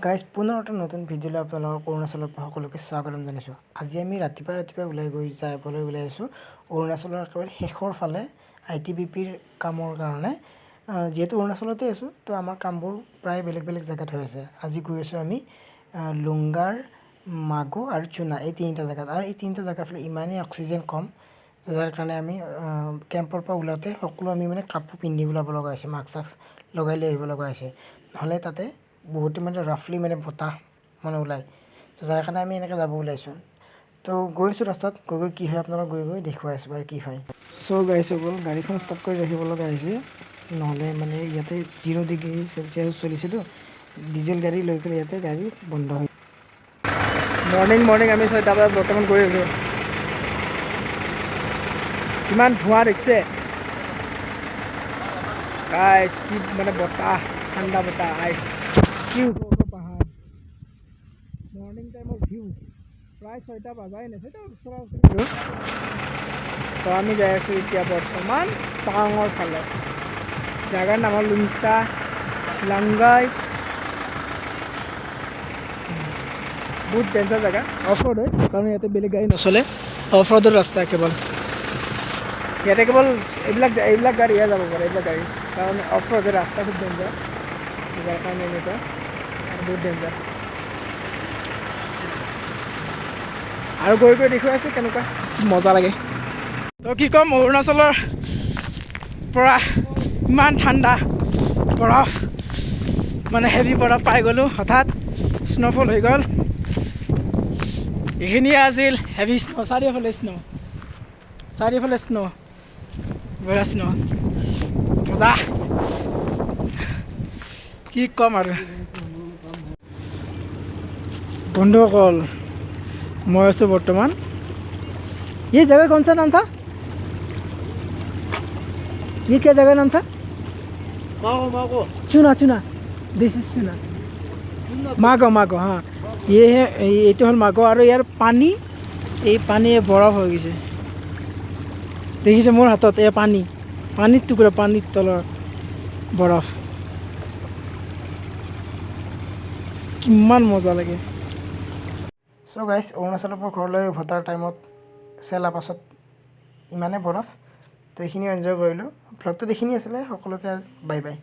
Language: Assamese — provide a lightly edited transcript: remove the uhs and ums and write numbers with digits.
গাইজ পুনৰ এটা নতুন ভিডিঅ'লৈ আপোনালোকক অৰুণাচলৰ পৰা সকলোকে স্বাগতম জনাইছোঁ। আজি আমি ৰাতিপুৱা যাবলৈ ওলাই আছোঁ অৰুণাচলৰ একেবাৰে শেষৰ ফালে ITBPৰ কামৰ কাৰণে। যিহেতু অৰুণাচলতে আছোঁ তো আমাৰ কামবোৰ প্ৰায় বেলেগ জেগাত হৈ আছে। আজি গৈ আছোঁ আমি লুংগাৰ, মাগো আৰু চুনা এই তিনিটা জেগাত। আৰু এই তিনিটা জেগাৰ ফালে ইমানেই অক্সিজেন কম যাৰ কাৰণে আমি কেম্পৰ পৰা ওলাওঁতে সকলো আমি কাপোৰ পিন্ধি ওলাব লগা হৈছে, মাস্ক চাস্ক লগাই লৈ আহিব লগা হৈছে, নহ'লে তাতে বহুতে ৰাফলি বতাহ ওলায়। তো যাৰ কাৰণে আমি এনেকৈ যাব ওলাইছোঁ। তো গৈছোঁ ৰাস্তাত গৈ কি হয় আপোনালোকক গৈ দেখুৱাই আছোঁ বাৰু কি হয়। চ' গাইছোঁ গ'ল গাড়ীখন ষ্টাৰ্ট কৰি ৰাখিব লগা হৈছে, নহ'লে ইয়াতে 0 ডিগ্ৰী চেলচিয়াছ চলিছেতো, ডিজেল গাড়ী লৈ গ'লে ইয়াতে গাড়ী বন্ধ হৈ। মৰ্ণিং আমি 6টা বজাত বৰ্তমান গৈ আছোঁ। কিমান ধোঁৱা দেখিছে গাইছ, কি বতাহ, ঠাণ্ডা বতাহ আইছ, কি ওখ পাহাৰ। মৰ্ণিং টাইমৰ ভিউ, প্ৰায় 6টা বাজাই নাই, 6টা ওচৰা ওচৰি। তো আমি যাই আছোঁ এতিয়া বৰ্তমান টাৱাঙৰ ফালে। জাগাৰ নাম হ'ল লুংচা লাংগাই। বহুত ডেঞ্জাৰ জেগা, অফ ৰোড হয় কাৰণ ইয়াতে বেলেগ গাড়ী নচলে, অফ ৰোডৰ ৰাস্তা কেৱল। ইয়াতে কেৱল এইবিলাক গাড়ীহে যাব পাৰে, এইবিলাক গাড়ী, কাৰণ অফ ৰোডৰ ৰাস্তা খুব ডেঞ্জাৰ, যাৰ কাৰণে এনেকুৱা বহুত ডেঞ্জাৰ। আৰু গৈ দেখুৱাই আছোঁ কেনেকুৱা মজা লাগে। তো কি ক'ম, অৰুণাচলৰ পৰা ইমান ঠাণ্ডা বৰফ, হেভি বৰফ পাই গ'লোঁ, হঠাৎ স্ন'ফল হৈ গ'ল। এইখিনিয়ে আছিল হেভি স্ন', চাৰিওফালে স্ন' বঢ়িয়া স্ন', মজা, কি ক'ম আৰু। বন্ধুসকল मैं आसो बर्तमान, ये जगह कौन सा नाम था, ये क्या जगह नाम था? मागो। चुना दिस इज चुना, मागो हाँ, ये है ये तो हल मागो। और यार पानी, ये पानी बरफ हो गई देखिसे मोर हाथत, ये पानी टुकुरा, पानी तलर बरफ, किमान मजा लगे। চ' গাইছ, অৰুণাচলৰ পৰা ঘৰলৈ উভতাৰ টাইমত চেলা পাছত ইমানে বৰফ, তো এইখিনি এনজয় কৰিলোঁ। ভ্লগটোত এইখিনি আছিলে, সকলোকে বাই বাই।